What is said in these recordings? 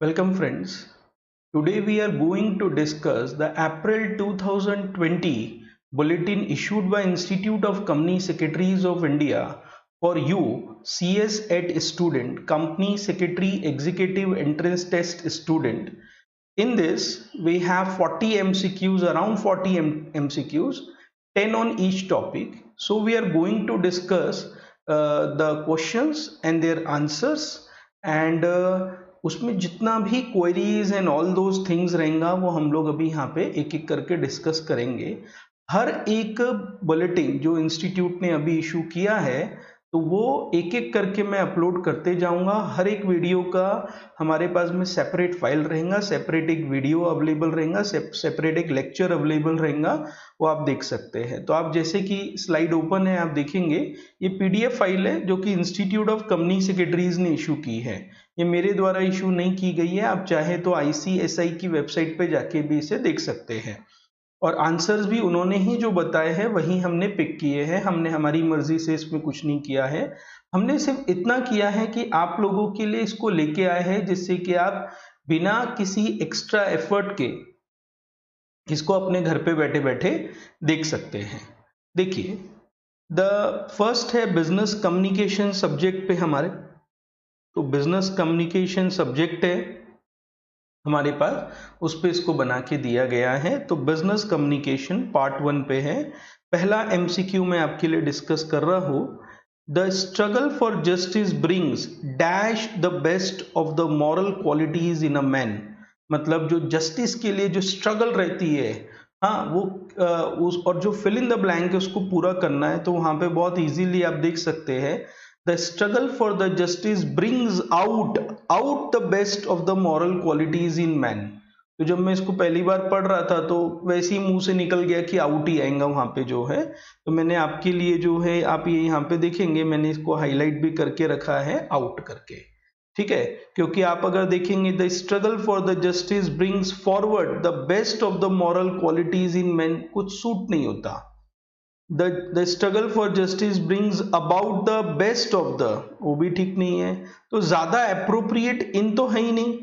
Welcome friends. Today we are going to discuss the April 2020 bulletin issued by Institute of Company Secretaries of India for you CS ET student, Company Secretary Executive Entrance Test student. In this we have 40 MCQs, around 40 MCQs, 10 on each topic. So we are going to discuss the questions and their answers and उसमें जितना भी queries and all those things रहेंगे वो हम लोग अभी यहाँ पे एक एक करके डिस्कस करेंगे। हर एक बुलेटिन जो इंस्टीट्यूट ने अभी इशू किया है तो वो एक एक करके मैं अपलोड करते जाऊंगा। हर एक वीडियो का हमारे पास में सेपरेट फाइल रहेगा, सेपरेट एक वीडियो अवेलेबल रहेगा, सेपरेट एक लेक्चर अवेलेबल रहेगा, वो आप देख सकते हैं। तो आप जैसे कि स्लाइड ओपन है, आप देखेंगे ये पीडीएफ फाइल है जो कि इंस्टीट्यूट ऑफ कंपनी सेक्रेटरीज ने इशू की है। ये मेरे द्वारा इशू नहीं की गई है, आप चाहे तो आईसीएसआई की वेबसाइट पे जाके भी इसे देख सकते हैं। और आंसर्स भी उन्होंने ही जो बताए हैं वही हमने पिक किए हैं, हमने हमारी मर्जी से इसमें कुछ नहीं किया है। हमने सिर्फ इतना किया है कि आप लोगों के लिए इसको लेके आए हैं जिससे कि आप बिना किसी एक्स्ट्रा एफर्ट के इसको अपने घर पे बैठे बैठे देख सकते हैं। देखिए, द फर्स्ट है बिजनेस कम्युनिकेशन सब्जेक्ट पे हमारे, तो बिजनेस कम्युनिकेशन सब्जेक्ट है हमारे पास, उस पे इसको बना के दिया गया है। तो बिजनेस कम्युनिकेशन पार्ट 1 पे है। पहला एमसीक्यू मैं आपके लिए डिस्कस कर रहा हूं। The struggle for justice brings dash the best of the moral qualities in a man. मतलब जो जस्टिस के लिए जो स्ट्रगल रहती है, हाँ वो उस और जो फिल इन द ब्लैंक है उसको पूरा करना है। तो वहां पे बहुत इजीली आप देख सकते हैं, the struggle for the justice brings out the best of the moral qualities in man. तो जब मैं इसको पहली बार पढ़ रहा था तो वैसे ही मुंह से निकल गया कि आउट ही आएगा वहां पे जो है। तो मैंने आपके लिए जो है, आप ये यहाँ पे देखेंगे मैंने इसको हाईलाइट भी करके रखा है आउट करके, ठीक है। क्योंकि आप अगर देखेंगे the struggle for the justice brings forward the best of the moral qualities in man, कुछ सूट नहीं होता। The struggle for justice brings about the best of the, वो भी ठीक नहीं है। तो ज्यादा अप्रोप्रिएट इन तो है ही नहीं,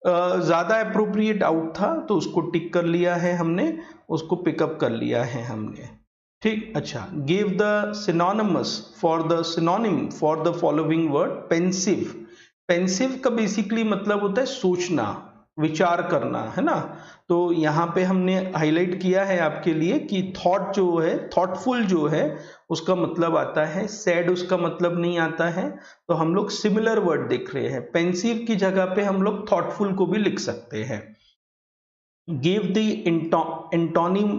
ज्यादा अप्रोप्रिएट आउट था, तो उसको टिक कर लिया है हमने, उसको पिकअप कर लिया है हमने, ठीक। अच्छा, give the synonymous for the synonym for the following word pensive. Pensive का बेसिकली मतलब होता है सोचना, विचार करना, है ना। तो यहाँ पे हमने हाईलाइट किया है आपके लिए कि थॉट जो है, थॉटफुल जो है, उसका मतलब आता है सैड, उसका मतलब नहीं आता है। तो हम लोग सिमिलर वर्ड देख रहे हैं, पेंसिव की जगह पे हम लोग थॉटफुल को भी लिख सकते हैं। Give the antonym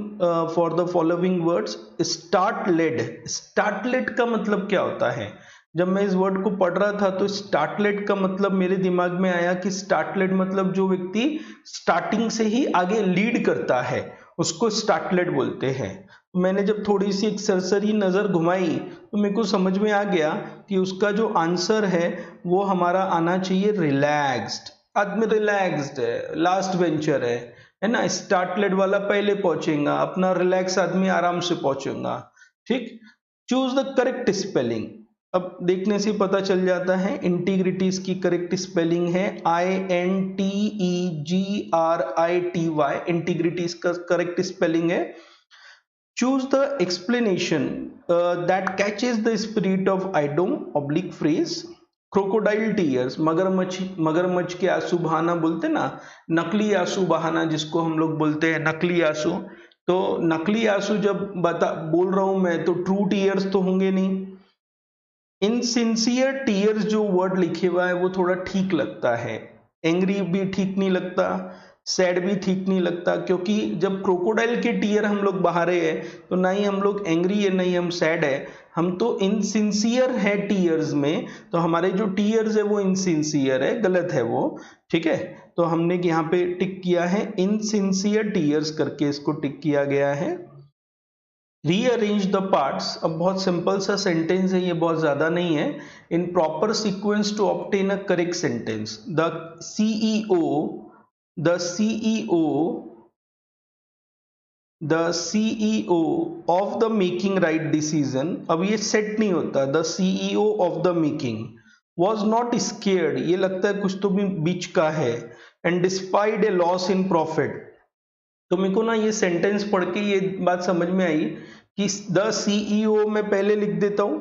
for the following words startled. Startled का मतलब क्या होता है? जब मैं इस वर्ड को पढ़ रहा था तो स्टार्टलेड का मतलब मेरे दिमाग में आया कि स्टार्टलेड मतलब जो व्यक्ति स्टार्टिंग से ही आगे लीड करता है उसको स्टार्टलेड बोलते हैं। मैंने जब थोड़ी सी एक सरसरी नजर घुमाई तो मेरे को समझ में आ गया कि उसका जो आंसर है वो हमारा आना चाहिए रिलैक्स्ड। आदमी रिलैक्स्ड है, लास्ट वेंचर है ना। स्टार्टलेड वाला पहले पहुंचेगा, अपना रिलैक्स आदमी आराम से पहुंचेगा, ठीक। Choose the correct spelling. अब देखने से पता चल जाता है इंटीग्रिटीज की करेक्ट स्पेलिंग है INTEGRITY, इंटीग्रिटीज का करेक्ट स्पेलिंग है। Choose the explanation that catches the spirit of idiom oblique phrase. Crocodile tears, मगरमच्छ के आंसू बहाना बोलते ना, नकली आंसू बहाना जिसको हम लोग बोलते हैं नकली आंसू। तो नकली आंसू जब बोल रहा हूं मैं, तो ट्रू टीयर्स तो होंगे नहीं। इनसिंसियर टीयर्स जो वर्ड लिखे हुआ है वो थोड़ा ठीक लगता है, एंग्री भी ठीक नहीं लगता, सैड भी ठीक नहीं लगता। क्योंकि जब क्रोकोडाइल के टीयर हम लोग बहा रहे हैं तो ना ही हम लोग एंग्री है, ना ही हम सैड है, हम तो इनसिंसियर है टीयर्स में। तो हमारे जो टीयर्स है वो इनसिंसियर है, गलत है वो, ठीक है। तो हमने यहाँ पे टिक किया है इनसिंसियर टीयर्स करके, इसको टिक किया गया है। रीअरेंज द पार्ट्स, अब बहुत सिंपल सा सेंटेंस है ये, बहुत ज्यादा नहीं है। In proper sequence to obtain a correct sentence. The CEO of the making right decision. अब ये सेट नहीं होता, the CEO of the making, was not scared, ये लगता है कुछ तो भी बीच का है, and despite a loss in profit. तो मेरे को ना ये सेंटेंस पढ़ के ये बात समझ में आई कि द सीईओ मैं पहले लिख देता हूं,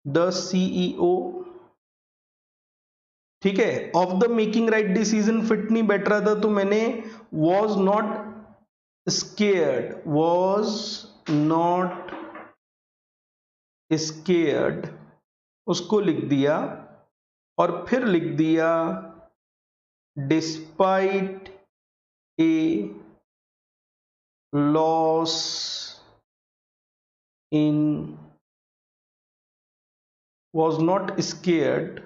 द सीईओ, ठीक है, of the making right decision fit नहीं बैठ रहा था तो मैंने was not scared, was not scared उसको लिख दिया, और फिर लिख दिया despite a loss in, was not scared,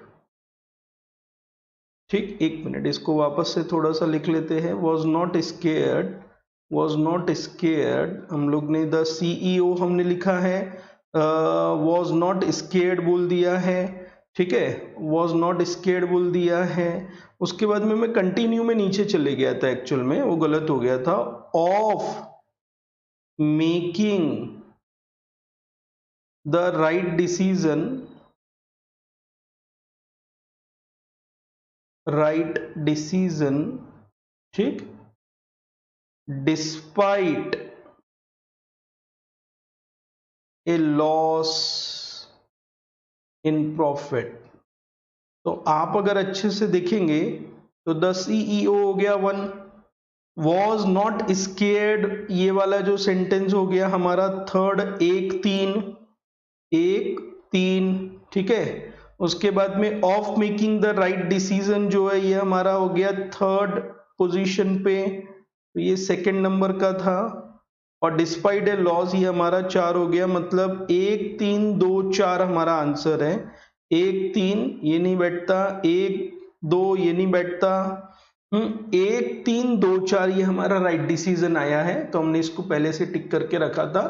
ठीक, एक मिनट इसको वापस से थोड़ा सा लिख लेते हैं, was not scared, was not scared, हम लोग ने द सीईओ हमने लिखा है, वॉज नॉट स्केयर्ड बोल दिया है, ठीक है, वॉज नॉट स्केयर्ड बोल दिया है। उसके बाद में मैं कंटिन्यू में नीचे चले गया था, एक्चुअल में वो गलत हो गया था, of making the right decision, right decision, ठीक, despite a loss in profit. तो आप अगर अच्छे से देखेंगे तो द सीईओ हो गया वन, वॉज नॉट स्केयर्ड ये वाला जो सेंटेंस हो गया हमारा थर्ड, एक तीन, ठीक है। उसके बाद में of making the right decision जो है ये हमारा हो गया थर्ड पोजीशन पे, तो ये सेकंड नंबर का था, और डिस्पाइट ए लॉस ये हमारा 4 हो गया, मतलब 1 3 2 4 हमारा आंसर है। 1 3 ये नहीं बैठता, 1 2 ये नहीं बैठता, 1 3 2 4 ये हमारा राइट डिसीजन आया है। तो हमने इसको पहले से टिक करके रखा था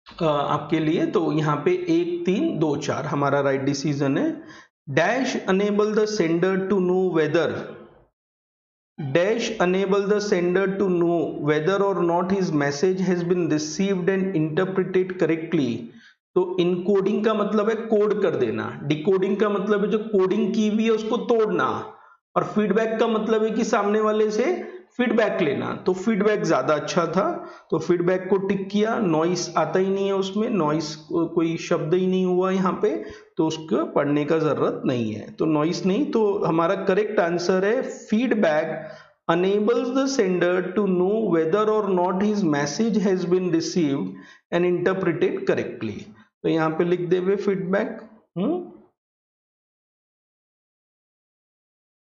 आपके लिए, तो यहाँ पे 1 3 2 4 हमारा राइट डिसीजन है। Dash enable the sender to know whether, dash enable the sender to know whether or not his message has been received and interpreted correctly। तो इनकोडिंग का मतलब है कोड कर देना, डिकोडिंग का मतलब है जो कोडिंग की हुई है उसको तोड़ना, और फीडबैक का मतलब है कि सामने वाले से फीडबैक लेना। तो फीडबैक ज्यादा अच्छा था, तो फीडबैक को टिक किया। नॉइस आता ही नहीं है उसमें, नॉइस कोई शब्द ही नहीं हुआ यहाँ पे, तो उसको पढ़ने का जरूरत नहीं है, तो नॉइस नहीं। तो हमारा करेक्ट आंसर है feedback enables the sender to know whether or not his message has been received and interpreted correctly। तो यहाँ पे लिख दे हुए feedback,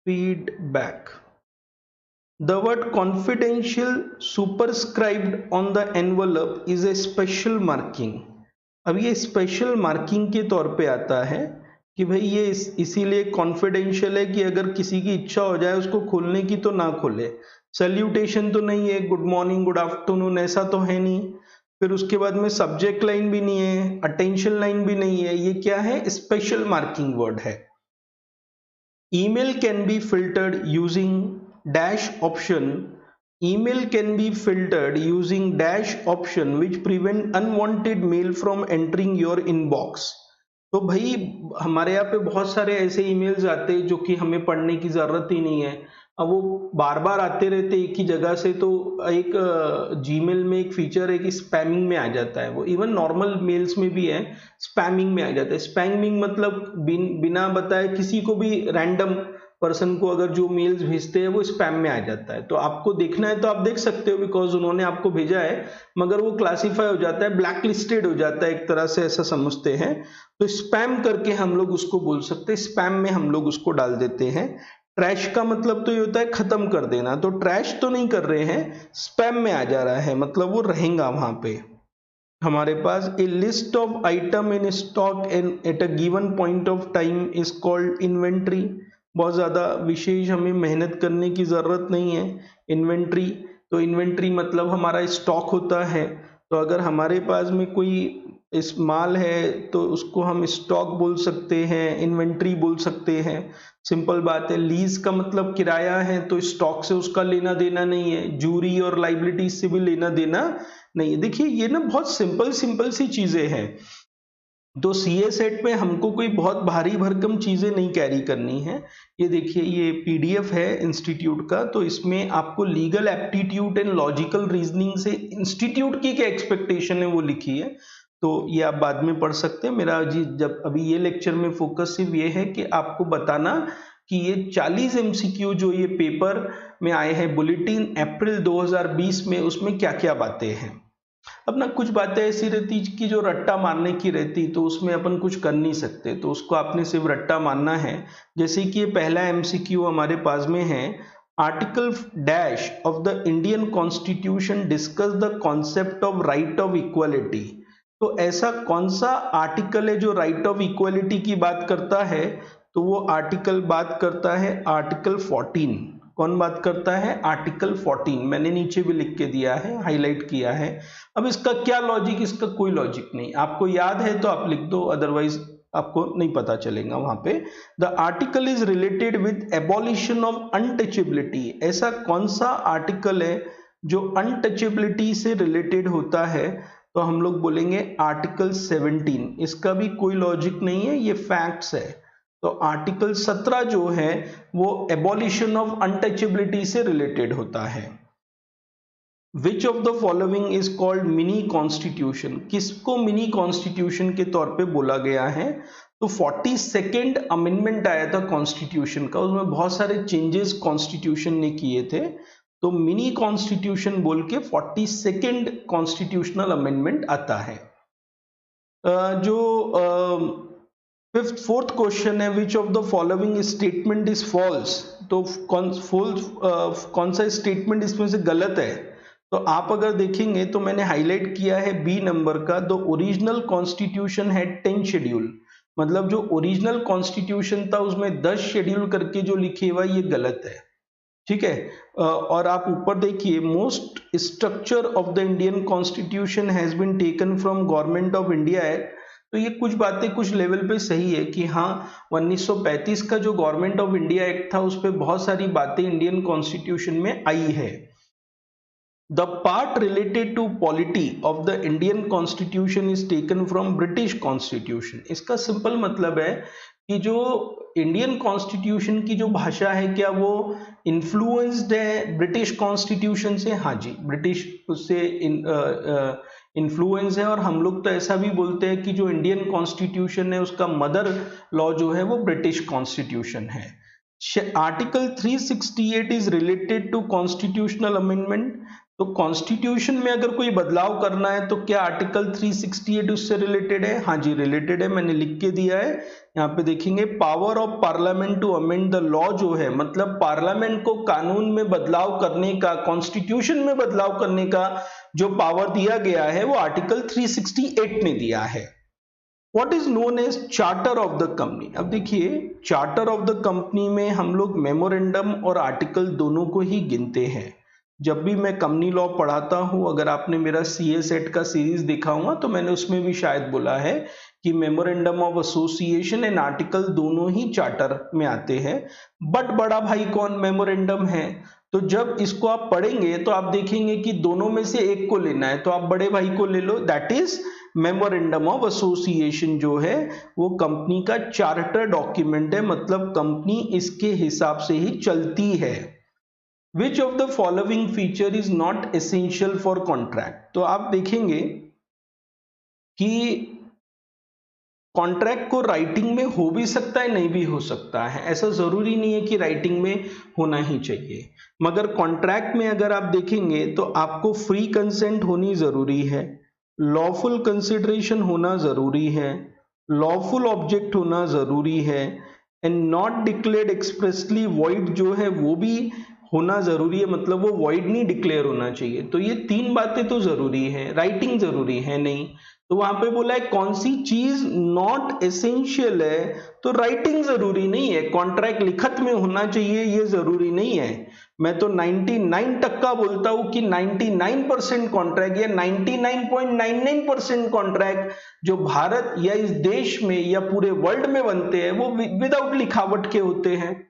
feedback. The word confidential superscribed on the envelope is a special marking। अब ये special marking के तौर पे आता है कि भाई ये इसीलिए कॉन्फिडेंशियल है कि अगर किसी की इच्छा हो जाए उसको खोलने की तो ना खोले। सैल्यूटेशन तो नहीं है, गुड मॉर्निंग गुड आफ्टरनून ऐसा तो है नहीं, फिर उसके बाद में सब्जेक्ट लाइन भी नहीं है, अटेंशन लाइन भी नहीं है, ये क्या है, स्पेशल मार्किंग वर्ड है। Email can be filtered using dash option, email can be filtered using dash option which prevent unwanted mail from entering your inbox। तो भाई हमारे यहाँ पे बहुत सारे ऐसे ईमेल्स आते हैं जो कि हमें पढ़ने की जरूरत ही नहीं है, अब वो बार बार आते रहते एक ही जगह से। तो एक जीमेल में एक फीचर है कि स्पैमिंग में आ जाता है, वो इवन नॉर्मल मेल्स में भी है, स्पैमिंग में आ जाता है। स्पैमिंग मतलब बिना बताए किसी को भी रैंडम पर्सन को अगर जो मेल्स भेजते हैं वो स्पैम में आ जाता है। तो आपको देखना है तो आप देख सकते हो, बिकॉज उन्होंने आपको भेजा है, मगर वो क्लासीफाई हो जाता है, ब्लैक लिस्टेड हो जाता है, एक तरह से ऐसा समझते हैं। तो स्पैम करके हम लोग उसको बोल सकते हैं, स्पैम में हम लोग उसको डाल देते हैं। ट्रैश का मतलब तो ये होता है खत्म कर देना, तो ट्रैश तो नहीं कर रहे हैं, स्पैम में आ जा रहा है, मतलब वो रहेगा वहां पे हमारे पास। A list of item in stock and at a given point of time is called inventory. बहुत ज़्यादा विशेष हमें मेहनत करने की ज़रूरत नहीं है। इन्वेंट्री, तो इन्वेंट्री मतलब हमारा स्टॉक होता है, तो अगर हमारे पास में कोई इस माल है तो उसको हम स्टॉक बोल सकते हैं, इन्वेंट्री बोल सकते हैं, सिंपल बात है। लीज का मतलब किराया है, तो स्टॉक से उसका लेना देना नहीं है, जूरी और लाइबिलिटी से भी लेना देना नहीं है। देखिए ये ना बहुत सिंपल सी चीजें हैं, तो सीए सेट में हमको कोई बहुत भारी भरकम चीजें नहीं कैरी करनी है। ये देखिए, ये पीडीएफ है इंस्टीट्यूट का, तो इसमें आपको legal aptitude and logical reasoning से इंस्टीट्यूट की क्या एक्सपेक्टेशन है वो लिखी है, तो ये आप बाद में पढ़ सकते हैं। मेरा जी जब अभी ये लेक्चर में फोकस सिर्फ ये है कि आपको बताना कि ये 40 एमसीक्यू जो ये पेपर में आए हैं बुलेटिन अप्रैल 2020 में, उसमें क्या क्या बातें हैं। अब ना कुछ बातें ऐसी रहती कि जो रट्टा मारने की रहती, तो उसमें अपन कुछ कर नहीं सकते, तो उसको आपने सिर्फ रट्टा मानना है। जैसे कि ये पहला एमसीक्यू हमारे पास में है, article dash of the Indian constitution discuss the concept of right of equality. तो ऐसा कौन सा आर्टिकल है जो राइट ऑफ इक्वालिटी की बात करता है, तो वो आर्टिकल बात करता है आर्टिकल 14। कौन बात करता है? आर्टिकल 14। मैंने नीचे भी लिख के दिया है, हाईलाइट किया है। अब इसका क्या लॉजिक, इसका कोई लॉजिक नहीं, आपको याद है तो आप लिख दो, अदरवाइज आपको नहीं पता चलेगा वहां पे। The article is related with abolition of untouchability. ऐसा कौन सा आर्टिकल है जो अनटचेबिलिटी से रिलेटेड होता है, तो हम लोग बोलेंगे आर्टिकल 17। इसका भी कोई लॉजिक नहीं है, ये फैक्ट्स है। तो आर्टिकल 17 जो है वो एबॉलिशन ऑफ अनटचेबिलिटी से रिलेटेड होता है। Which of the following is called mini constitution. किसको मिनी कॉन्स्टिट्यूशन के तौर पे बोला गया है, तो 42nd अमेंडमेंट आया था कॉन्स्टिट्यूशन का, उसमें बहुत सारे चेंजेस कॉन्स्टिट्यूशन ने किए थे, तो मिनी कॉन्स्टिट्यूशन बोल के 42nd कॉन्स्टिट्यूशनल अमेंडमेंट आता है। जो फोर्थ क्वेश्चन है, which of the following statement is false. तो कौन सा स्टेटमेंट इसमें से गलत है, तो आप अगर देखेंगे तो मैंने हाईलाइट किया है बी नंबर का, द ओरिजिनल कॉन्स्टिट्यूशन है 10 शेड्यूल। मतलब जो ओरिजिनल कॉन्स्टिट्यूशन था उसमें 10 शेड्यूल करके जो लिखे हुआ ये गलत है, ठीक है। और आप ऊपर देखिए, most structure of the Indian constitution has been taken from Government of India Act. तो ये कुछ बातें कुछ लेवल पे सही है कि हाँ 1935 का जो गवर्नमेंट ऑफ इंडिया एक्ट था उस पर बहुत सारी बातें इंडियन कॉन्स्टिट्यूशन में आई है। The part related to polity of the Indian constitution is taken from British constitution. इसका सिंपल मतलब है कि जो इंडियन कॉन्स्टिट्यूशन की जो भाषा है क्या वो इन्फ्लुएंस्ड है ब्रिटिश कॉन्स्टिट्यूशन से? हाँ जी, ब्रिटिश उससे इन्फ्लुएंस है, और हम लोग तो ऐसा भी बोलते हैं कि जो इंडियन कॉन्स्टिट्यूशन है उसका मदर लॉ जो है वो ब्रिटिश कॉन्स्टिट्यूशन है। Article 368 is related to constitutional amendment. तो कॉन्स्टिट्यूशन में अगर कोई बदलाव करना है तो क्या आर्टिकल 368 उससे रिलेटेड है? हाँ जी, रिलेटेड है, मैंने लिख के दिया है। यहाँ पे देखेंगे, power of parliament to amend the law जो है, मतलब पार्लियामेंट को कानून में बदलाव करने का, कॉन्स्टिट्यूशन में बदलाव करने का जो पावर दिया गया है वो आर्टिकल 368 ने दिया है। What is known as charter of the company. अब देखिए, चार्टर ऑफ द कंपनी में हम लोग मेमोरेंडम और आर्टिकल दोनों को ही गिनते हैं। जब भी मैं कंपनी लॉ पढ़ाता हूं, अगर आपने मेरा सीए सेट का सीरीज देखा होगा तो मैंने उसमें भी शायद बोला है कि memorandum of association and article दोनों ही चार्टर में आते हैं। बट बड़ा भाई कौन? मेमोरेंडम है। तो जब इसको आप पढ़ेंगे तो आप देखेंगे कि दोनों में से एक को लेना है, तो आप बड़े भाई को ले लो, that is memorandum of association जो है वो कंपनी का चार्टर डॉक्यूमेंट है, मतलब कंपनी इसके हिसाब से ही चलती है। Which of the following feature is not essential for contract. तो आप देखेंगे कि कॉन्ट्रैक्ट को राइटिंग में हो भी सकता है, नहीं भी हो सकता है, ऐसा जरूरी नहीं है कि राइटिंग में होना ही चाहिए। मगर कॉन्ट्रैक्ट में अगर आप देखेंगे तो आपको फ्री कंसेंट होनी जरूरी है, लॉफुल कंसिडरेशन होना जरूरी है, लॉफुल ऑब्जेक्ट होना जरूरी है, and not declared expressly void जो है वो भी होना जरूरी है, मतलब वो वॉइड नहीं डिक्लेयर होना चाहिए। तो ये तीन बातें तो जरूरी है, राइटिंग जरूरी है नहीं। तो वहां पे बोला है कौन सी चीज नॉट एसेंशियल है, तो राइटिंग जरूरी नहीं है, कॉन्ट्रैक्ट लिखत में होना चाहिए ये जरूरी नहीं है। मैं तो 99% बोलता हूं कि 99% कॉन्ट्रैक्ट या 99.99% कॉन्ट्रैक्ट जो भारत या इस देश में या पूरे वर्ल्ड में बनते हैं वो विदाउट लिखावट के होते हैं।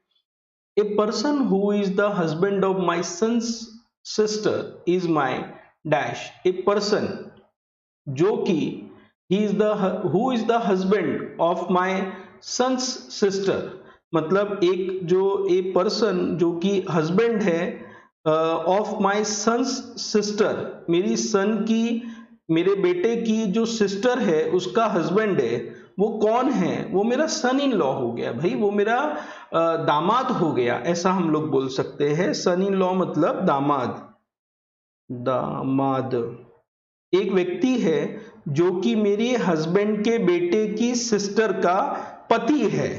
A person who is the husband of my son's sister is my dash। A person जो कि who is the husband of my son's sister, मतलब एक जो ए पर्सन जो कि हस्बैंड है ऑफ माई सन्स सिस्टर, मेरी सन की, मेरे बेटे की जो सिस्टर है उसका हस्बैंड है, वो कौन है? वो मेरा सन इन लॉ हो गया भाई, वो मेरा दामाद हो गया, ऐसा हम लोग बोल सकते हैं। सन इन लॉ मतलब दामाद, दामाद। एक व्यक्ति है जो कि मेरे हस्बैंड के बेटे की सिस्टर का पति है,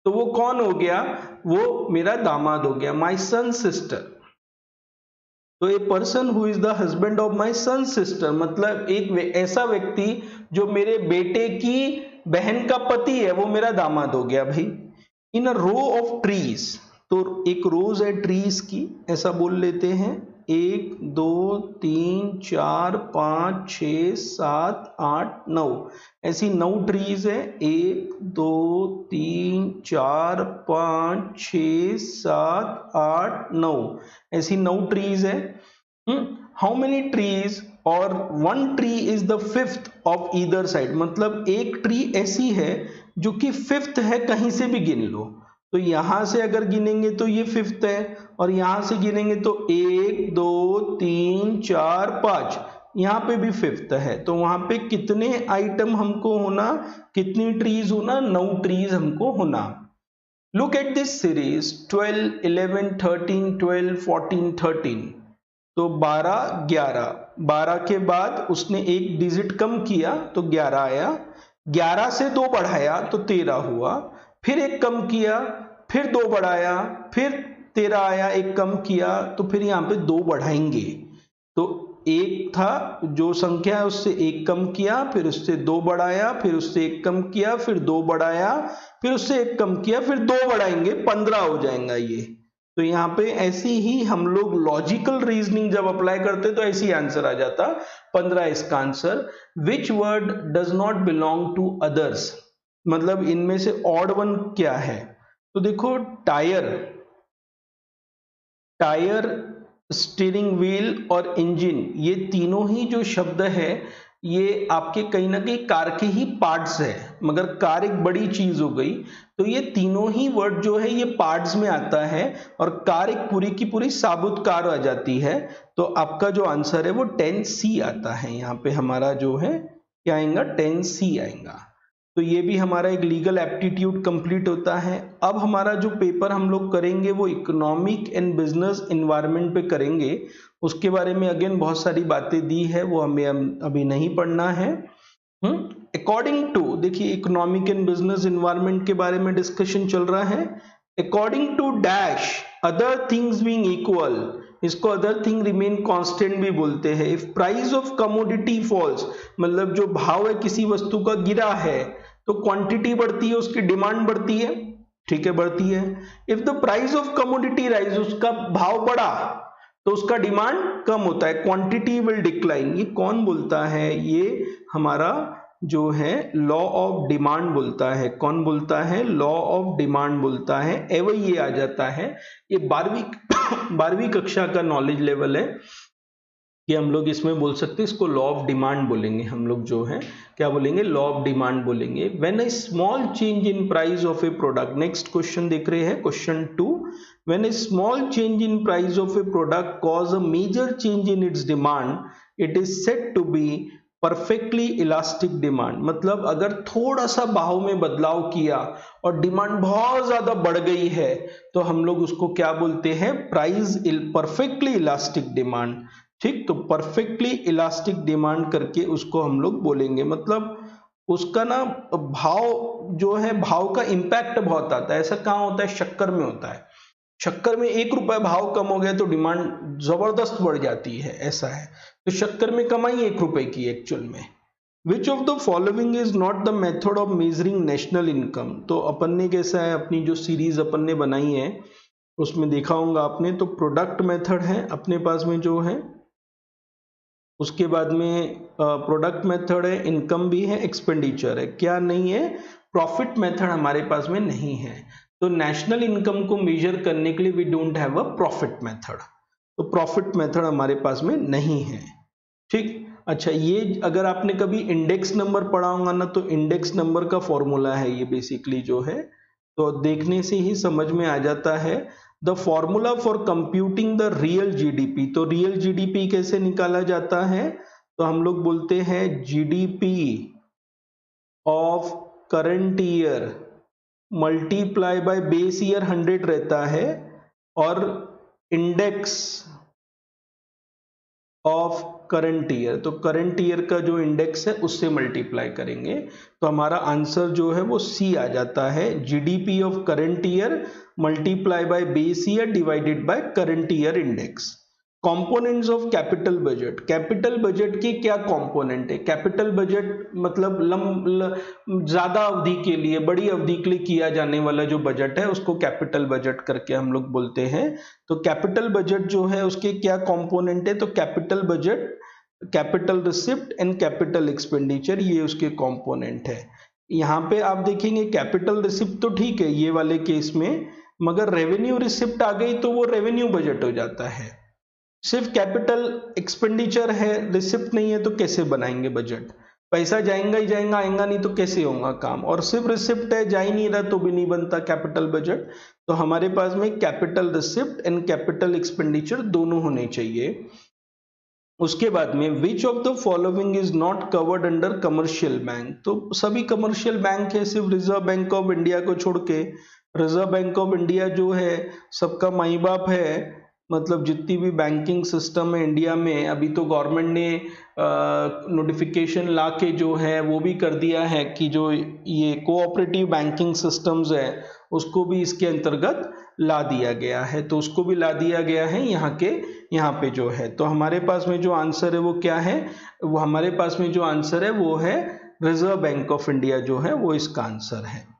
तो वो कौन हो गया? वो मेरा दामाद हो गया, माई सन सिस्टर। तो a person who is the husband of my son sister, मतलब एक ऐसा व्यक्ति जो मेरे बेटे की बहन का पति है, वो मेरा दामाद हो गया भाई। इन अ रो ऑफ ट्रीज, तो एक रोज है ट्रीज की, ऐसा बोल लेते हैं। 1 2 3 4 5 6 7 8 9, ऐसी 9 ट्रीज है। 1 2 3 4 5 6 7 8 9, ऐसी 9 ट्रीज है। हाउ मेनी ट्रीज और 1 tree is the fifth of either side, मतलब एक ट्री ऐसी है जो कि फिफ्थ है, कहीं से भी गिन लो। तो यहां से अगर गिनेंगे तो ये फिफ्थ है, और यहां से गिनेंगे तो 1 2 3 4 5, यहां पे भी फिफ्थ है। तो वहां पे कितने आइटम हमको होना, कितनी ट्रीज होना? 9 ट्रीज हमको होना। लुक एट दिस सीरीज 12 11 13 12 14 13, तो 12 11, 12 के बाद उसने एक डिजिट कम किया तो 11 आया, 11 से 2 बढ़ाया तो 13 हुआ, फिर एक कम किया, फिर 2 बढ़ाया, फिर 13 आया, एक कम किया, तो फिर यहाँ पे 2 बढ़ाएंगे। तो एक था जो संख्या है उससे एक कम किया, फिर उससे 2 बढ़ाया, फिर उससे एक कम किया, फिर 2 बढ़ाया, फिर उससे एक कम किया, फिर 2 बढ़ाएंगे, 15 हो जाएगा ये। तो यहाँ पे ऐसी ही हम लोग लॉजिकल रीजनिंग जब अप्लाई करते तो ऐसी आंसर आ जाता 15 इसका answer. Which word does not belong to others, मतलब इनमें से ऑड वन क्या है? तो देखो टायर, टायर, स्टीयरिंग व्हील और इंजन, ये तीनों ही जो शब्द है ये आपके कहीं ना कहीं कार के ही पार्ट्स है, मगर कार एक बड़ी चीज हो गई, तो ये तीनों ही वर्ड जो है ये पार्ट्स में आता है, और कार एक पूरी की पूरी साबुत कार आ जाती है। तो आपका जो आंसर है वो 10C आता है। यहाँ पे हमारा जो है क्या आएगा? 10C आएगा। तो ये भी हमारा एक लीगल एप्टीट्यूड कंप्लीट होता है। अब हमारा जो पेपर हम लोग करेंगे वो इकोनॉमिक एंड बिजनेस एनवायरनमेंट पे करेंगे। उसके बारे में अगेन बहुत सारी बातें दी है, वो हमें अभी नहीं पढ़ना है। अकॉर्डिंग टू, देखिए इकोनॉमिक एंड बिजनेस एनवायरनमेंट के बारे में डिस्कशन चल रहा है। According to dash other things being equal, इसको अदर थिंग रिमेन कांस्टेंट भी बोलते हैं। If price of commodity falls, मतलब जो भाव है किसी वस्तु का गिरा है तो क्वांटिटी बढ़ती है, उसकी डिमांड बढ़ती है, ठीक है, बढ़ती है। If the price of commodity rise, उसका भाव बढ़ा तो उसका डिमांड कम होता है, क्वांटिटी विल डिक्लाइन। ये कौन बोलता है? ये हमारा जो है लॉ ऑफ डिमांड बोलता है। कौन बोलता है? लॉ ऑफ डिमांड बोलता है। एवं ये आ जाता है, ये 12वीं कक्षा का नॉलेज लेवल है कि हम लोग इसमें बोल सकते हैं, इसको लॉ ऑफ डिमांड बोलेंगे हम लोग, जो है क्या बोलेंगे? लॉ ऑफ डिमांड बोलेंगे। When a small change in price of a product, next question देख रहे हैं, question 2, when a small change in price of a product cause a major change in its demand, it is said to be perfectly elastic demand. मतलब अगर थोड़ा सा भाव में बदलाव किया और डिमांड बहुत ज्यादा बढ़ गई है तो हम लोग उसको क्या बोलते हैं? Price perfectly elastic demand. ठीक, तो परफेक्टली इलास्टिक डिमांड करके उसको हम लोग बोलेंगे। मतलब उसका ना भाव जो है, भाव का इंपैक्ट बहुत आता है। ऐसा कहाँ होता है? शक्कर में होता है। शक्कर में 1 रुपए भाव कम हो गया तो डिमांड जबरदस्त बढ़ जाती है, ऐसा है। तो शक्कर में कमाई 1 रुपए की एक्चुअल में। विच of the following is not the method of measuring national income? तो अपन ने कैसा है, अपनी जो सीरीज अपन ने बनाई है उसमें देखा होगा आपने, तो प्रोडक्ट मेथड है अपने पास में जो है, उसके बाद में प्रोडक्ट मेथड है, इनकम भी है, एक्सपेंडिचर है। क्या नहीं है? प्रॉफिट मेथड हमारे पास में नहीं है। तो नेशनल इनकम को मेजर करने के लिए we don't have a profit method, तो प्रॉफिट मेथड हमारे पास में नहीं है। ठीक, अच्छा, ये अगर आपने कभी इंडेक्स नंबर पढ़ा होगा ना, तो इंडेक्स नंबर का फॉर्मूला है ये बेसिकली जो है, तो देखने से ही समझ में आ जाता है। The formula for computing the real GDP, तो रियल जीडीपी कैसे निकाला जाता है, तो हम लोग बोलते हैं GDP of current year multiply by base year 100 रहता है, और इंडेक्स ऑफ करंट ईयर, तो करंट ईयर का जो इंडेक्स है उससे मल्टीप्लाई करेंगे, तो हमारा आंसर जो है वो सी आ जाता है, GDP of current year multiply by base year divided by current year index. Components of capital budget, capital budget के क्या कंपोनेंट है, कैपिटल बजट मतलब ज्यादा अवधि के लिए, बड़ी अवधि के लिए किया जाने वाला जो बजट है उसको कैपिटल बजट करके हम लोग बोलते हैं। तो कैपिटल बजट जो है उसके क्या कंपोनेंट है, तो capital budget, capital receipt and capital expenditure, ये उसके कंपोनेंट है। यहाँ पे आप देखेंगे कैपिटल रिसिप्ट तो ठीक है ये वाले केस में, मगर रेवेन्यू रिसिप्ट आ गई तो वो रेवेन्यू बजट हो जाता है। सिर्फ कैपिटल एक्सपेंडिचर है, रिसिप्ट नहीं है, तो कैसे बनाएंगे बजट, पैसा जाएगा ही जाएगा, आएगा नहीं तो कैसे होगा काम, और सिर्फ रिसिप्ट है, जा ही नहीं रहा तो भी नहीं बनता कैपिटल बजट। तो हमारे पास में capital receipt and capital expenditure दोनों होने चाहिए। उसके बाद में विच of the following is not covered under commercial bank, तो सभी कमर्शियल बैंक है, सिर्फ रिजर्व बैंक ऑफ इंडिया को छोड़ के। रिजर्व बैंक ऑफ इंडिया जो है सबका माई बाप है, मतलब जितनी भी बैंकिंग सिस्टम है इंडिया में, अभी तो गवर्नमेंट ने नोटिफिकेशन ला के जो है वो भी कर दिया है कि जो ये कोऑपरेटिव बैंकिंग सिस्टम्स है उसको भी इसके अंतर्गत ला दिया गया है, तो उसको भी ला दिया गया है यहाँ पे जो है। तो हमारे पास में जो आंसर है वो क्या है, वो हमारे पास में जो आंसर है वो है रिजर्व बैंक ऑफ इंडिया जो है वो इसका आंसर है।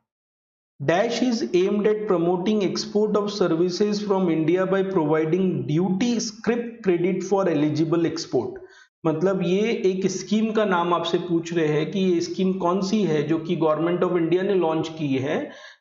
Dash is aimed at promoting export of services from India by providing duty scrip credit for eligible export। मतलब ये एक स्कीम का नाम आपसे पूछ रहे हैं कि ये स्कीम कौन सी है जो कि गवर्नमेंट ऑफ इंडिया ने लॉन्च की है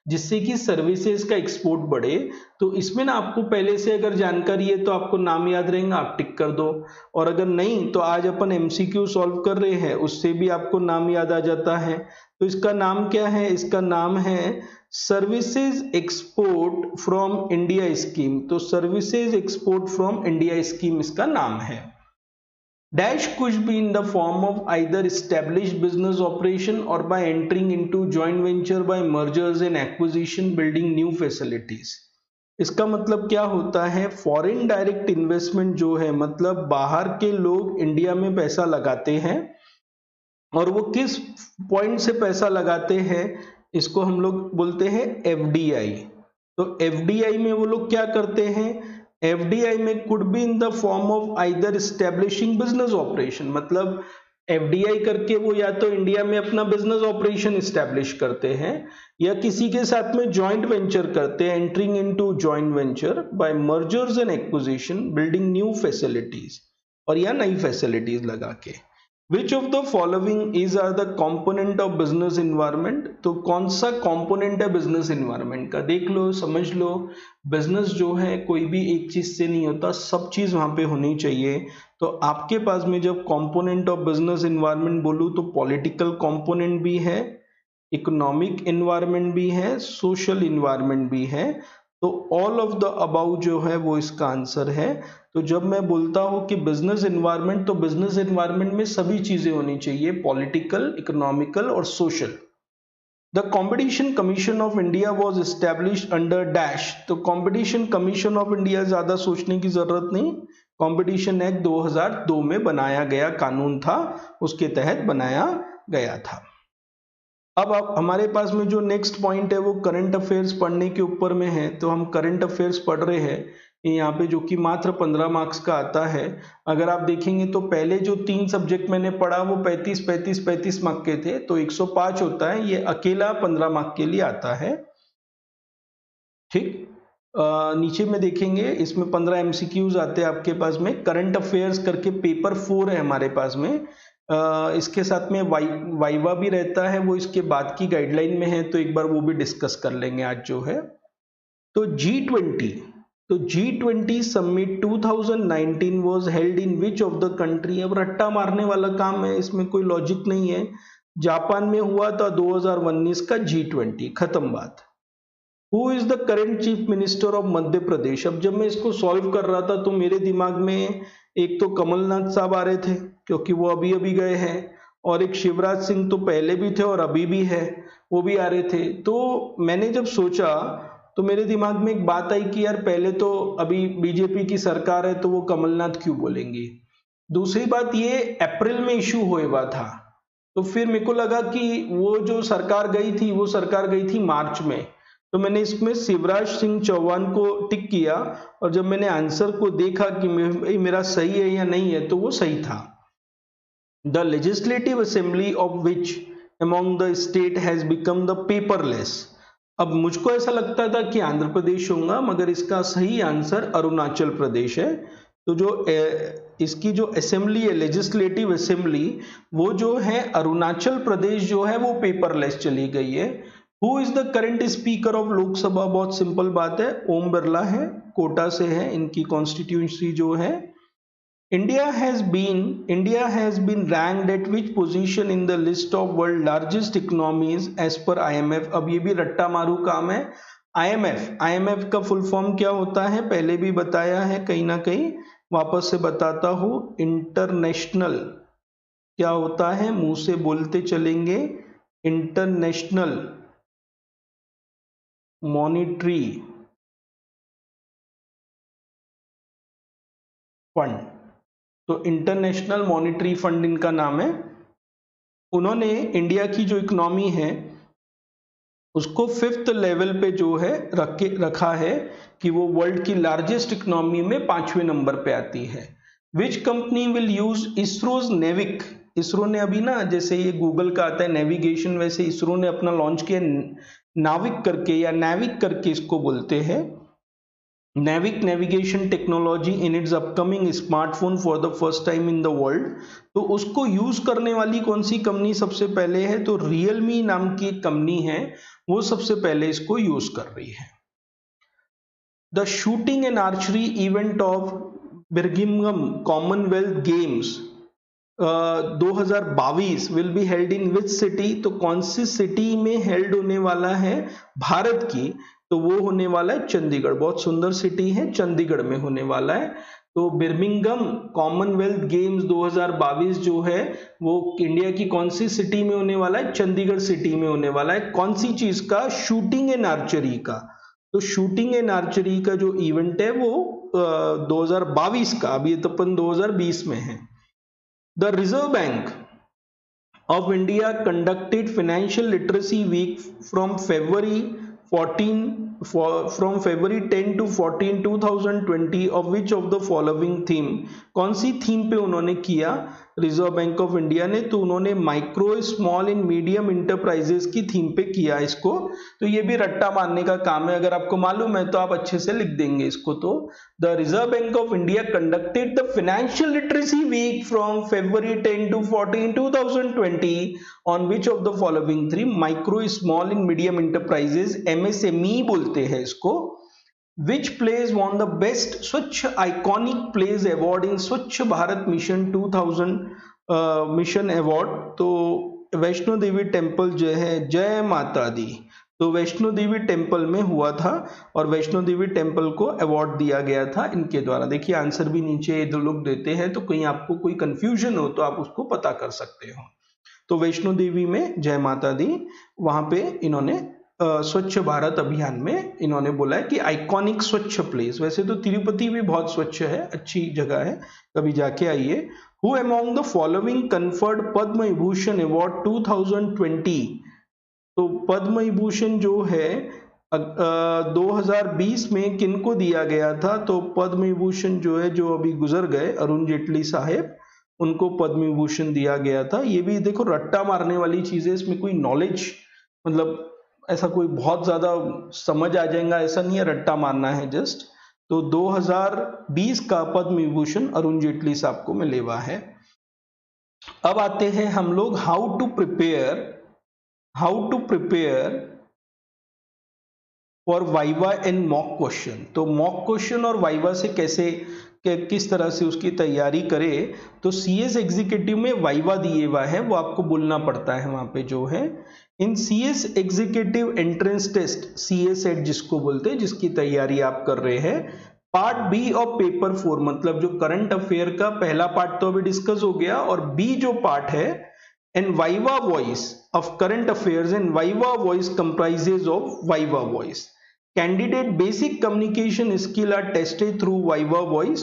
जिससे कि सर्विसेज का एक्सपोर्ट बढ़े। तो इसमें ना आपको पहले से अगर जानकारी है तो आपको नाम याद रहेगा, आप टिक कर दो, और अगर नहीं तो आज अपन एमसीक्यू सॉल्व कर रहे हैं उससे भी आपको नाम याद आ जाता है। तो इसका नाम क्या है, इसका नाम है services export from India scheme. तो services export from India scheme इसका नाम है। Dash could be in the form of either established business operation or by entering into joint venture by mergers and acquisition building new facilities। इसका मतलब क्या होता है, foreign direct investment जो है मतलब बाहर के लोग इंडिया में पैसा लगाते हैं, और वो किस पॉइंट से पैसा लगाते हैं इसको हम लोग बोलते हैं एफडीआई। तो एफडीआई में वो लोग क्या करते हैं, एफडीआई में could be in the form of either establishing business operation, मतलब एफडीआई करके वो या तो इंडिया में अपना बिजनेस ऑपरेशन एस्टेब्लिश करते हैं या किसी के साथ में जॉइंट वेंचर करते हैं, entering into joint venture by mergers and acquisition building new facilities, और या नई फैसिलिटीज लगा के। Which of the following is are the component of business environment, तो कौन सा component है business environment का, देख लो समझ लो। business जो है कोई भी एक चीज से नहीं होता, सब चीज वहां पे होनी चाहिए। तो आपके पास में जब component of business environment बोलूं तो political component भी है, इकोनॉमिक एनवायरनमेंट भी है, सोशल एनवायरनमेंट भी है। तो ऑल ऑफ द अबाउ जो है वो इसका आंसर है। तो जब मैं बोलता हूं कि बिजनेस एनवायरनमेंट, तो बिजनेस एनवायरनमेंट में सभी चीजें होनी चाहिए, पॉलिटिकल, इकोनॉमिकल और social. The competition commission of India was established under dash, तो कंपटीशन कमीशन ऑफ इंडिया ज्यादा सोचने की जरूरत नहीं, कंपटीशन एक्ट 2002 में बनाया गया कानून था, उसके तहत बनाया गया था। अब आप हमारे पास में जो नेक्स्ट पॉइंट है वो करंट अफेयर्स पढ़ने के ऊपर में है। तो हम करंट अफेयर्स पढ़ रहे हैं यहाँ पे, जो कि मात्र 15 मार्क्स का आता है। अगर आप देखेंगे तो पहले जो 3 सब्जेक्ट मैंने पढ़ा वो 35 मार्क के थे, तो 105 होता है, ये अकेला 15 मार्क के लिए आता है। ठीक, नीचे में देखेंगे इसमें 15 एमसीक्यूज आते हैं आपके पास में। करंट अफेयर्स करके पेपर 4 है हमारे पास में, इसके साथ में वाइवा भी रहता है, वो इसके बाद की गाइडलाइन में है, तो एक बार वो भी डिस्कस कर लेंगे आज जो है। तो G20, तो G20 summit 2019 was held in which of the country. अब रट्टा मारने वाला काम है, इसमें कोई लॉजिक नहीं है। जापान में हुआ था 2019 का G20, खत्म बात। Who is the current chief minister of Madhya Pradesh. अब जब मैं इसको सॉल्व कर रहा था तो मेरे दिमाग में एक तो कमलनाथ साहब आ रहे थे क्योंकि वो अभी अभी गए हैं, और एक शिवराज सिंह तो पहले भी थे और अभी भी है, वो भी आ रहे थे। तो मैंने जब सोचा तो मेरे दिमाग में एक बात आई कि यार पहले तो अभी बीजेपी की सरकार है तो वो कमलनाथ क्यों बोलेंगे। दूसरी बात ये अप्रैल में इशू हुआ था, तो फिर मेरे को लगा कि वो जो सरकार गई थी वो सरकार गई थी मार्च में, तो मैंने इसमें शिवराज सिंह चौहान को टिक किया, और जब मैंने आंसर को देखा कि मेरा सही है या नहीं है तो वो सही था। The legislative assembly of which among the state has become the paperless. अब मुझको ऐसा लगता था कि आंध्र प्रदेश होगा, मगर इसका सही आंसर अरुणाचल प्रदेश है। तो जो इसकी जो असेंबली है, लेजिस्लेटिव असेंबली, वो जो है अरुणाचल प्रदेश जो है वो पेपरलेस चली गई है। Who is the current speaker of Lok Sabha. बहुत सिंपल बात है, ओम बिरला है, कोटा से है, इनकी कॉन्स्टिट्यूंसी जो है। India has been ranked at which position in the list of world largest economies as per IMF। अब ये भी रट्टा मारू काम है। IMF का फुल फॉर्म क्या होता है पहले भी बताया है कहीं ना कहीं, वापस से बताता हूँ। इंटरनेशनल क्या होता है, मुंह से बोलते चलेंगे, इंटरनेशनल मॉनिटरी फंड। तो इंटरनेशनल मॉनिटरी फंड इनका नाम है। उन्होंने इंडिया की जो इकोनॉमी है उसको 5th लेवल पे जो है रखा है कि वो वर्ल्ड की लार्जेस्ट इकोनॉमी में 5वें नंबर पे आती है। Which company will use ISRO's NavIC. ISRO ने अभी ना, जैसे ये गूगल का आता है नेविगेशन, वैसे इसरो ने अपना लॉन्च किया नाविक करके, या नैविक करके इसको बोलते हैं, Navic navigation technology in its upcoming smartphone for the first time in the world। तो उसको यूज करने वाली कौन सी कंपनी सबसे पहले है, तो Realme नाम की एक कंपनी है, वो सबसे पहले इसको यूज कर रही है। The shooting and archery event of Birmingham Commonwealth Games 2022 will be held in which city. तो कौन सी सिटी में हेल्ड होने वाला है भारत की, तो वो होने वाला है चंडीगढ़। बहुत सुंदर सिटी है, चंडीगढ़ में होने वाला है। तो बिर्मिंघम कॉमनवेल्थ गेम्स 2022 जो है वो इंडिया की कौन सी सिटी में होने वाला है, चंडीगढ़ सिटी में होने वाला है। कौन सी चीज का, शूटिंग एंड आर्चरी का। तो शूटिंग एंड आर्चरी का जो इवेंट है वो 2022 का, अभी तो अपन 2020 में है। The Reserve Bank of India conducted Financial Literacy Week from February 10 to 14 2020 of which of the following theme। कौन सी थीम पे उन्होंने किया रिजर्व बैंक ऑफ इंडिया ने, तो उन्होंने micro small and medium enterprises की थीम पे किया इसको। तो ये भी रट्टा मारने का काम है, अगर आपको मालूम है तो आप अच्छे से लिख देंगे इसको। तो the Reserve Bank of India conducted the financial literacy week from February 10 to 14 2020 on which of the following three, micro small and medium enterprises, MSME बोलते हैं इसको। Which place won the best स्वच्छ आइकॉनिक प्लेस अवार्ड इन स्वच्छ Bharat mission 2000 mission award. तो Vaishno Devi temple जो है, जय माता दी, तो वैष्णो देवी टेम्पल में हुआ था और वैष्णो देवी टेम्पल को अवार्ड दिया गया था इनके द्वारा। देखिए आंसर भी नीचे दो लोग देते हैं, तो कहीं आपको कोई कंफ्यूजन हो तो आप उसको पता कर सकते हो। तो वैष्णो देवी में जय माता दी, वहां पे इन्होंने स्वच्छ भारत अभियान में इन्होंने बोला है कि आइकॉनिक स्वच्छ प्लेस। वैसे तो तिरुपति भी बहुत स्वच्छ है, अच्छी जगह है, कभी जाके आइए। Who among the following conferred Padma Vibhushan award 2020। तो पद्म विभूषण जो है 2020 में किनको दिया गया था, तो पद्म विभूषण जो है, जो अभी गुजर गए अरुण जेटली साहेब, उनको पद्म विभूषण दिया गया था। ये भी देखो रट्टा मारने वाली चीज है, इसमें कोई नॉलेज, मतलब ऐसा कोई बहुत ज्यादा समझ आ जाएगा ऐसा नहीं है, रट्टा मारना है जस्ट। तो 2020 का पद्म विभूषण अरुण जेटली साहब को मिले हुआ है। अब आते हैं हम लोग how to prepare for viva and mock question. तो मॉक क्वेश्चन और वाइवा से कैसे किस तरह से उसकी तैयारी करे, तो सीएस एग्जीक्यूटिव में वाइवा दिए हुआ है, वो आपको बोलना पड़ता है वहां पे जो है। In CS executive entrance test, CS EET जिसको बोलते हैं, जिसकी तैयारी आप कर रहे हैं, पार्ट बी ऑफ पेपर 4, मतलब जो करंट अफेयर का पहला पार्ट तो अभी डिस्कस हो गया, और बी जो पार्ट है, and viva voice of current affairs and viva voice comprises of viva voice. Candidate basic communication skill are tested through Viva voice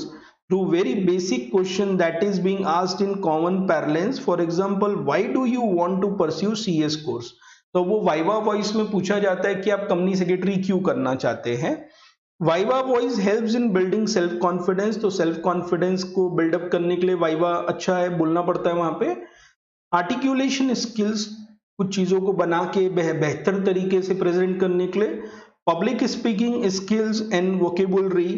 through very basic question that is being asked in common parlance. For example, why do you want to pursue CS course? तो वो viva voice में पूछा जाता है कि आप company secretary क्यों करना चाहते हैं। Viva voice helps in building self confidence, तो सेल्फ कॉन्फिडेंस को बिल्डअप करने के लिए वाइवा अच्छा है, बोलना पड़ता है वहां पे। आर्टिकुलेशन स्किल्स, कुछ चीजों को बना के बेहतर तरीके से प्रेजेंट करने के लिए। Public speaking skills and vocabulary,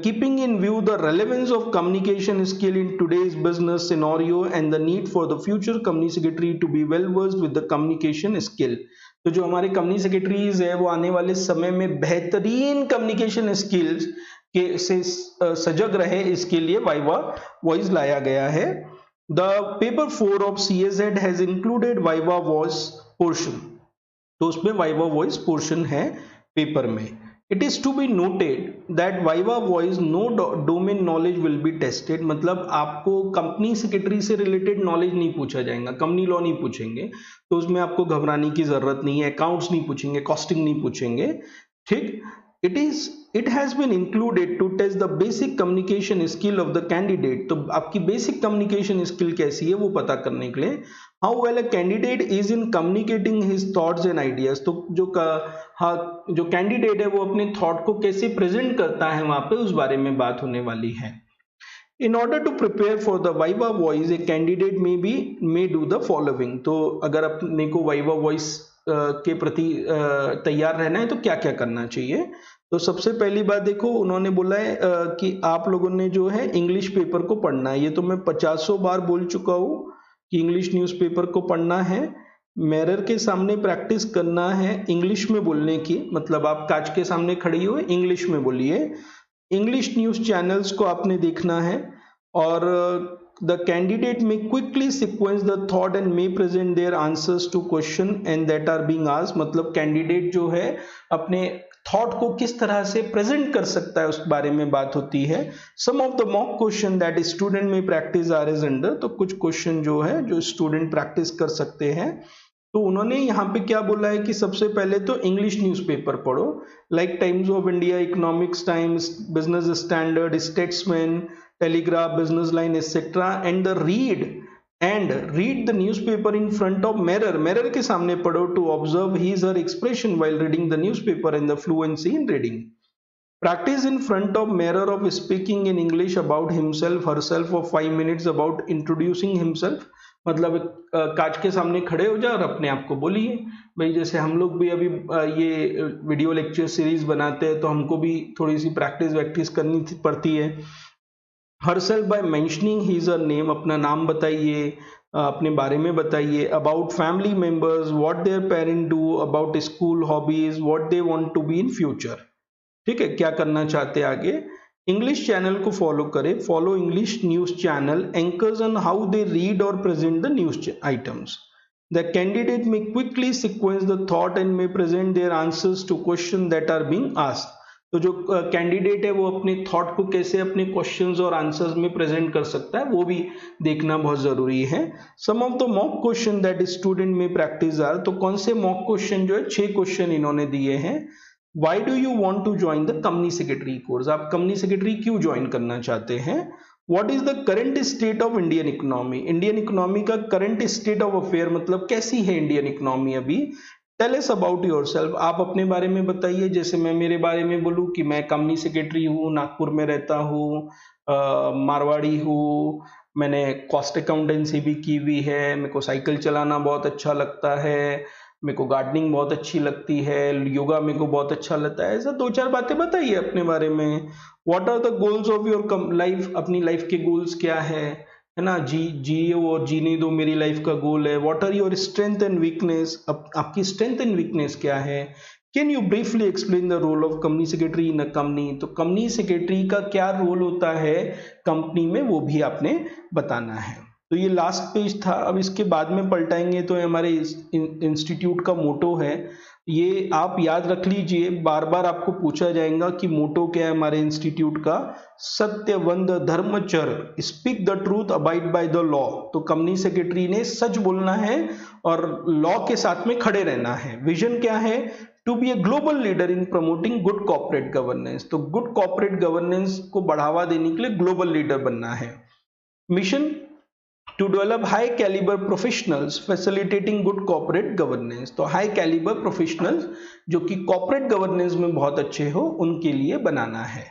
keeping in view the relevance of communication skill in today's business scenario and the need for the future company secretary to be well versed with the communication skill। तो जो हमारे company secretaries है वो आने वाले समय में बेहतरीन कम्युनिकेशन स्किल्स के से सजग रहे, इसके लिए वाइवा वॉइस लाया गया है। The paper 4 of CSET has included viva voce portion, तो उसमें वाइवा वॉइस पोर्शन है पेपर में। It is to be noted that viva voce no domain knowledge will be tested, मतलब आपको कंपनी सेक्रेटरी से रिलेटेड नॉलेज नहीं पूछा जाएगा, कंपनी लॉ नहीं पूछेंगे, तो उसमें आपको घबराने की जरूरत नहीं है। अकाउंट्स नहीं पूछेंगे, कॉस्टिंग नहीं पूछेंगे, ठीक। It has been included to test the basic communication skill of the candidate, तो आपकी बेसिक कम्युनिकेशन स्किल कैसी है वो पता करने के लिए। How well a candidate is in communicating his thoughts and ideas, तो जो कैंडिडेट है वो अपने थॉट को कैसे प्रेजेंट करता है वहां पे, उस बारे में बात होने वाली है। In order to prepare for the Viva voice, a candidate may do the following। तो अगर अपने को वाइवा वॉइस के प्रति तैयार रहना है तो क्या क्या करना चाहिए। तो सबसे पहली बात देखो, उन्होंने बोला है कि आप लोगों ने जो है इंग्लिश पेपर को पढ़ना है। ये तो मैं 50 बार बोल चुका हूँ कि इंग्लिश न्यूज़पेपर को पढ़ना है, मिरर के सामने प्रैक्टिस करना है इंग्लिश में बोलने की, मतलब आप कांच के सामने खड़ी हो इंग्लिश में बोलिए। इंग्लिश न्यूज चैनल्स को आपने देखना है, और द कैंडिडेट में quickly sequence the thought and may present their answers to question and that are being asked, मतलब कैंडिडेट जो है अपने थॉट को किस तरह से प्रेजेंट कर सकता है उस बारे में बात होती है। Some of the mock question that student में प्रैक्टिस आर इज अंडर, तो कुछ क्वेश्चन जो है जो स्टूडेंट प्रैक्टिस कर सकते हैं। तो उन्होंने यहाँ पे क्या बोला है कि सबसे पहले तो इंग्लिश न्यूज़पेपर पढ़ो, like times of India, economics times, business standard, statesman, telegraph, business line etcetera, and read the newspaper in front of mirror के सामने पढ़ो, to observe his or her expression while reading the newspaper and the fluency in reading। Practice in front of mirror of speaking in English about himself herself for 5 minutes about introducing himself, मतलब कांच के सामने खड़े हो जाओ और अपने आप को बोलिए। भाई जैसे हम लोग भी अभी ये वीडियो लेक्चर सीरीज बनाते हैं तो हमको भी थोड़ी सी प्रैक्टिस करनी पड़ती है। Herself by mentioning his or name, अपना नाम बताइए, अपने बारे में बताइए। About family members, what their parent do, about school hobbies, what they want to be in future, ठीक है, क्या करना चाहते हैं आगे। इंग्लिश चैनल को फॉलो करें, follow English news channel anchors on how they read or present the news items. The candidate में quickly sequence the thought and में present their answers to question that are being asked, तो जो candidate है वो अपने thought को कैसे अपने क्वेश्चंस और आंसर्स में प्रेजेंट कर सकता है वो भी देखना बहुत जरूरी है। Some of the mock question that student में प्रैक्टिस आर, तो कौन से मॉक क्वेश्चन जो है 6 क्वेश्चन इन्होंने दिए हैं। Why do you want to join the company secretary course, आप कंपनी सेक्रेटरी क्यों ज्वाइन करना चाहते हैं। What is the current state of Indian economy, Indian economy का करंट स्टेट ऑफ अफेयर, मतलब कैसी है इंडियन इकोनॉमी अभी। टेल अस अबाउट योरसेल्फ, आप अपने बारे में बताइए। जैसे मैं मेरे बारे में बोलूं कि मैं कंपनी सेक्रेटरी हूँ, नागपुर में रहता हूँ, मारवाड़ी हूँ, मैंने कॉस्ट अकाउंटेंसी भी की हुई है, मेरे को साइकिल चलाना बहुत अच्छा लगता है, मेरे को गार्डनिंग बहुत अच्छी लगती है, योगा मेरे को बहुत अच्छा लगता है। ऐसा 2-4 बातें बताइए अपने बारे में। What are the goals of your life, अपनी लाइफ के गोल्स क्या है ना, जियो और जीने दो मेरी लाइफ का गोल है। What are your strength and weakness, आपकी स्ट्रेंथ एंड वीकनेस क्या है, can you briefly explain the role of company secretary in a company? तो कंपनी सेक्रेटरी का क्या रोल होता है कंपनी में, वो भी आपने बताना है। तो ये लास्ट पेज था। अब इसके बाद में पलटाएंगे तो हमारे इंस्टीट्यूट का मोटो है, ये आप याद रख लीजिए, बार बार आपको पूछा जाएगा कि मोटो क्या है हमारे इंस्टीट्यूट का। सत्यवंद धर्मचर, speak the truth, abide by the law. तो कंपनी सेक्रेटरी ने सच बोलना है और लॉ के साथ में खड़े रहना है। विजन क्या है? To be a global leader in promoting good corporate governance. तो गुड कॉर्पोरेट गवर्नेंस को बढ़ावा देने के लिए ग्लोबल लीडर बनना है। Mission to develop high calibre professionals facilitating good corporate governance. तो हाई कैलिबर प्रोफेशनल्स जो कि कॉर्पोरेट गवर्नेंस में बहुत अच्छे हो, उनके लिए बनाना है।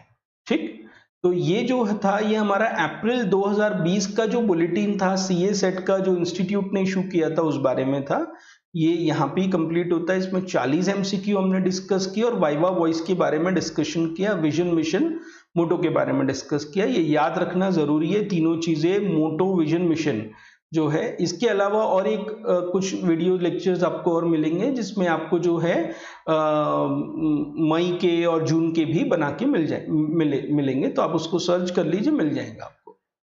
ठीक, तो ये जो था ये हमारा अप्रैल 2020 का जो बुलेटिन था सीए सेट का, जो इंस्टीट्यूट ने इशू किया था उस बारे में था। ये यहाँ पे कंप्लीट होता है। इसमें 40 एमसीक्यू हमने डिस्कस किया और वाइवा वॉइस के बारे में डिस्कशन किया, विजन मिशन मोटो के बारे में डिस्कस किया। ये याद रखना जरूरी है तीनों चीजें, मोटो विजन मिशन जो है। इसके अलावा और एक कुछ वीडियो लेक्चर्स आपको और मिलेंगे जिसमें आपको जो है मई के और जून के भी बना के मिलेंगे, तो आप उसको सर्च कर लीजिए, मिल जाएगा।